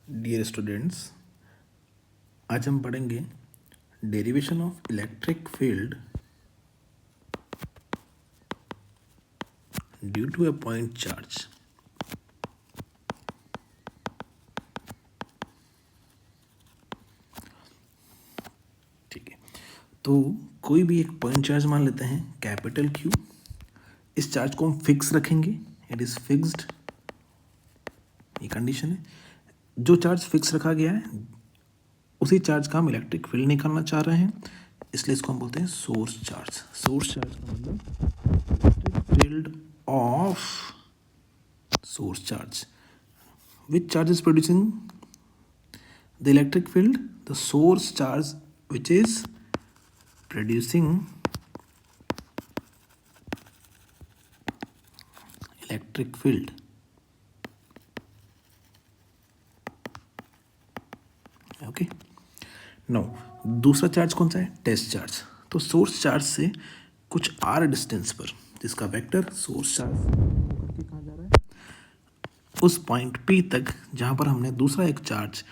Dear students, आज हम पढ़ेंगे derivation of electric field due to a point charge. ठीक है, तो कोई भी एक पॉइंट चार्ज मान लेते हैं कैपिटल क्यू। इस चार्ज को हम फिक्स रखेंगे, इट इज फिक्स्ड, ये कंडीशन है। जो चार्ज फिक्स रखा गया है उसी चार्ज का हम इलेक्ट्रिक फील्ड निकालना चाह रहे हैं, इसलिए इसको हम बोलते हैं सोर्स चार्ज। सोर्स चार्ज का मतलब electric field of source charge. Which charge is producing the electric field? The source charge which is producing electric field. Okay. Now दूसरा चार्ज कौन सा है? Test charge. तो सोर्स चार्ज से कुछ r distance पर जिसका वेक्टर सोर्स चार्ज कहाँ जा रहा है, उस पॉइंट P तक जहाँ पर हमने दूसरा एक चार्ज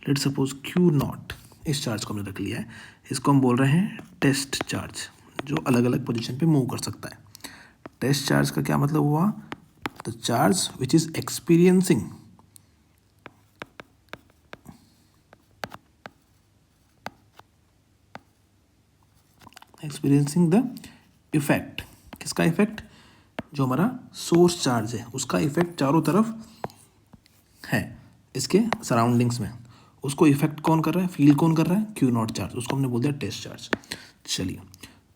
लेट सपोज Q0, इस चार्ज को हमने रख लिया है, इसको हम बोल रहे हैं टेस्ट चार्ज, जो अलग अलग पोजीशन पे मूव कर सकता है। टेस्ट चार्ज का क्या मतलब हुआ? The charge which is experiencing the effect. किसका इफेक्ट? जो हमारा सोर्स चार्ज है उसका इफेक्ट चारों तरफ है, इसके सराउंडिंग्स में, उसको इफेक्ट कौन कर रहा है, फील कौन कर रहा है? Q0 चार्ज, उसको हमने बोल दिया टेस्ट चार्ज। चलिए,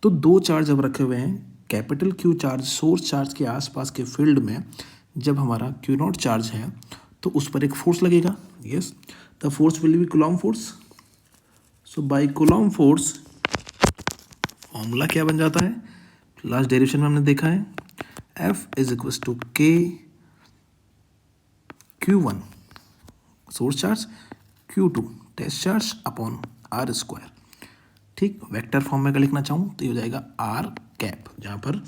तो दो चार्ज अब रखे हुए हैं, capital Q charge source charge के आसपास के फील्ड में जब हमारा Q0 चार्ज है तो उस पर एक फोर्स लगेगा। Yes, the force will be Coulomb force. So by Coulomb force formula क्या बन जाता है? लास्ट डेरिवेशन में हमने देखा है, F is equal to K Q1 source charge, Q2 test charge upon R square. ठीक, वेक्टर फॉर्म में अगर लिखना चाहूँ तो ये हो जाएगा R कैप, जहाँ पर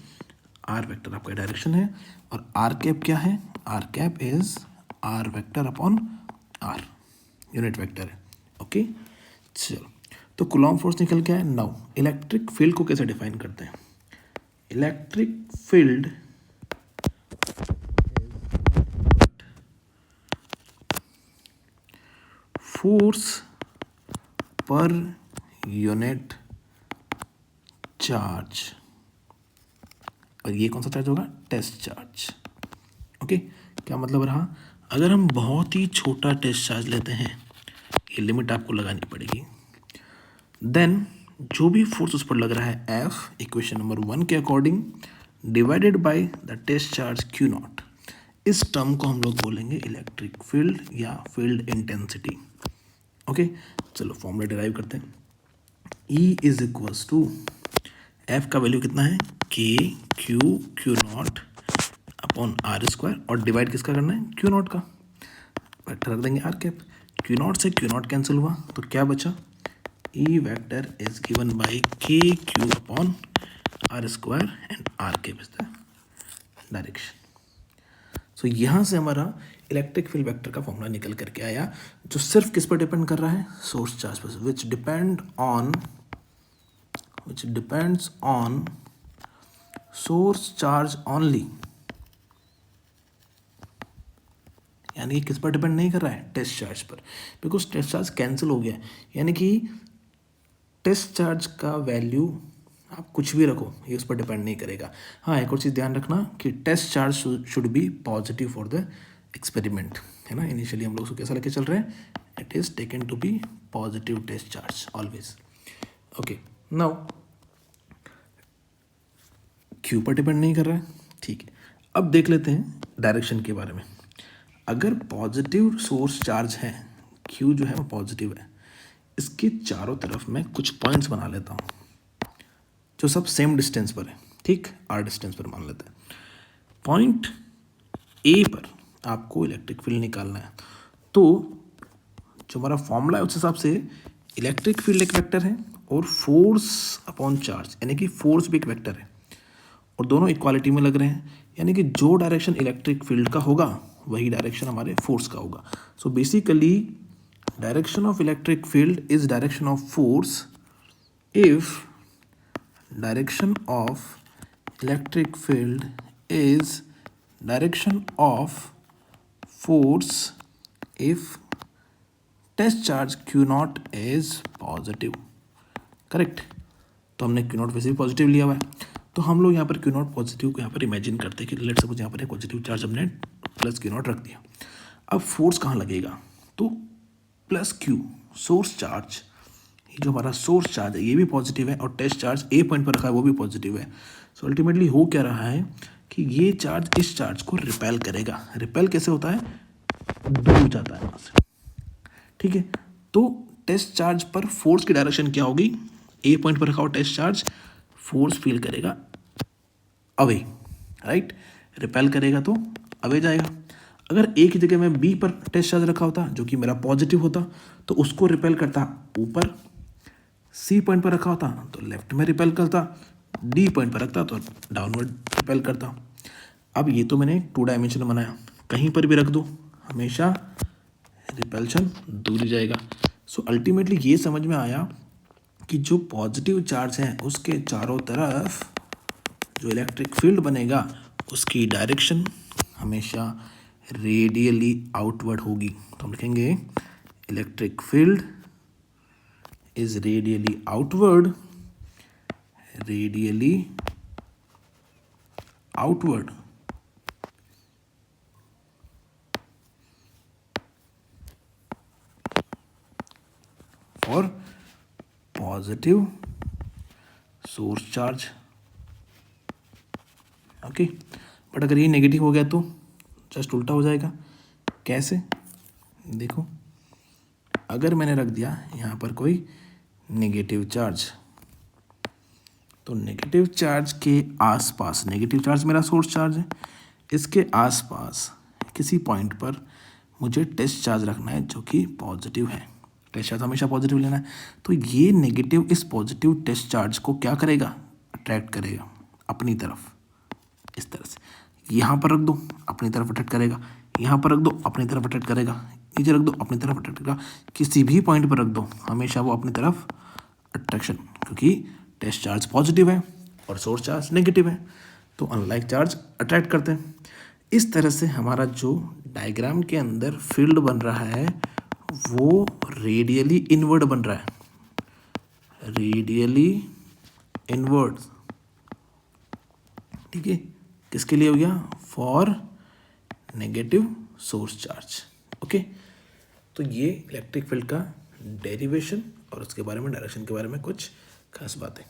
R वेक्टर आपका डायरेक्शन है और R कैप क्या है? R cap is R vector upon R, unit vector है। ओके, चलो, तो कूलॉम फोर्स निकल गया है। नाउ इलेक्ट्रिक फील्ड को कैसे डिफाइन करते हैं? Electric field force per unit charge, और ये कौन सा चार्ज होगा? Test charge. ओके, क्या मतलब रहा? अगर हम बहुत ही छोटा टेस्ट चार्ज लेते हैं, ये लिमिट आपको लगानी पड़ेगी, देन जो भी फोर्स उस पर लग रहा है F इक्वेशन नंबर 1 के according divided by the test charge Q0, इस टर्म को हम लोग बोलेंगे इलेक्ट्रिक फील्ड या फील्ड इंटेंसिटी। ओके, चलो फॉर्मूला डिराइव करते हैं। E is equals to F का वैल्यू कितना है? K Q0 upon R square, और डिवाइड किसका करना है? Q0 का। वेक्टर रख देंगे R कैप, Q0 से Q0 कैंसिल हुआ तो क्या बचा? E vector is given by K Q upon R square and R cap is the direction. So यहाँ से हमारा इलेक्ट्रिक फील्ड वेक्टर का फॉर्मूला निकल करके आया, जो सिर्फ किस पर डिपेंड कर रहा है? सोर्स चार्ज पर, which depends on source charge only. यानी कि किस पर डिपेंड नहीं कर रहा है? टेस्ट चार्ज पर, बिकॉज टेस्ट चार्ज कैंसिल हो गया। यानी कि टेस्ट चार्ज का वैल्यू आप कुछ भी रखो, ये उस पर डिपेंड नहीं करेगा। हाँ, एक और चीज़ ध्यान रखना कि test charge should be positive for the experiment, है ना। इनिशियली हम लोग उसको कैसा लेके चल रहे हैं? It is taken to be positive test charge always. Okay, now q पर डिपेंड नहीं कर रहा है। ठीक है, अब देख लेते हैं डायरेक्शन के बारे में। अगर पॉजिटिव सोर्स चार्ज है, क्यू जो है वो पॉजिटिव है, इसके चारों तरफ मैं कुछ पॉइंट्स बना लेता हूँ जो सब सेम डिस्टेंस पर है। ठीक, R डिस्टेंस पर मान लेते हैं। पॉइंट A पर आपको इलेक्ट्रिक फील्ड निकालना है, तो जो हमारा फॉर्मूला है उस हिसाब से इलेक्ट्रिक फील्ड एक वेक्टर है और फोर्स अपॉन चार्ज यानी कि फोर्स भी एक वेक्टर है, और दोनों इक्वालिटी में लग रहे हैं। यानी कि जो डायरेक्शन इलेक्ट्रिक फील्ड का होगा वही डायरेक्शन हमारे फोर्स का होगा। So basically direction of electric field is direction of force if direction of electric field is direction of force if test charge q nought is positive. Correct. तो हमने Q not वैसे भी positive लिया हुआ है, तो हम लोग यहाँ पर क्यू नॉट पॉजिटिव को यहाँ पर इमेजिन करते हैं कि लेट सपोज यहाँ पर एक पॉजिटिव चार्ज हमने प्लस क्यू नॉट रख दिया। अब फोर्स कहाँ लगेगा, तो प्लस क्यू सोर्स चार्ज, ये जो हमारा सोर्स चार्ज है ये भी पॉजिटिव है और टेस्ट चार्ज ए पॉइंट पर रखा है वो भी पॉजिटिव है। सो अल्टीमेटली हो क्या रहा है कि ये चार्ज इस चार्ज को रिपेल करेगा। रिपेल कैसे होता है, दूर जाता है वहाँ से। ठीक है, तो टेस्ट चार्ज पर फोर्स की डायरेक्शन क्या होगी, ए पॉइंट पर रखा हुआ टेस्ट चार्ज फोर्स फील करेगा अवे, राइट। रिपेल करेगा तो अवे जाएगा। अगर ए की जगह में बी पर टेस्ट चार्ज रखा होता जो कि मेरा पॉजिटिव होता तो उसको रिपेल करता ऊपर, सी पॉइंट पर रखा होता तो लेफ्ट में रिपेल करता, डी पॉइंट पर रखता तो डाउनवर्ड रिपेल करता। अब ये तो मैंने 2 डायमेंशन बनाया, कहीं पर भी रख दो हमेशा रिपल्शन दूर ही जाएगा। सो अल्टीमेटली ये समझ में आया कि जो पॉजिटिव चार्ज है उसके चारों तरफ जो इलेक्ट्रिक फील्ड बनेगा उसकी डायरेक्शन हमेशा रेडियली आउटवर्ड होगी। तो हम लिखेंगे electric field is radially outward, radially outward for positive source charge. Okay, but अगर ये नेगेटिव हो गया तो जस्ट उल्टा हो जाएगा। कैसे, देखो अगर मैंने रख दिया यहाँ पर कोई नेगेटिव चार्ज, तो नेगेटिव चार्ज के आसपास, नेगेटिव चार्ज मेरा सोर्स चार्ज है, इसके आसपास किसी पॉइंट पर मुझे टेस्ट चार्ज रखना है जो कि पॉजिटिव है। टेस्ट चार्ज हमेशा पॉजिटिव लेना है। तो ये नेगेटिव इस पॉजिटिव टेस्ट चार्ज को क्या करेगा, अट्रैक्ट करेगा अपनी तरफ। इस तरह से यहाँ पर रख दो अपनी तरफ अट्रैक्ट करेगा, यहाँ पर रख दो अपनी तरफ अट्रैक्ट करेगा, नीचे रख दो अपनी तरफ अट्रैक्ट करेगा, किसी भी पॉइंट पर रख दो हमेशा वो अपनी तरफ अट्रैक्शन, क्योंकि टेस्ट चार्ज पॉजिटिव है और सोर्स चार्ज नेगेटिव है तो अनलाइक चार्ज अट्रैक्ट करते हैं। इस तरह से हमारा जो डायग्राम के अंदर फील्ड बन रहा है वो रेडियली इनवर्ड बन रहा है, रेडियली इनवर्ड। ठीक है, किसके लिए हो गया, for negative source charge. Okay, तो ये इलेक्ट्रिक फील्ड का डेरिवेशन और उसके बारे में, डायरेक्शन के बारे में कुछ खास बातें।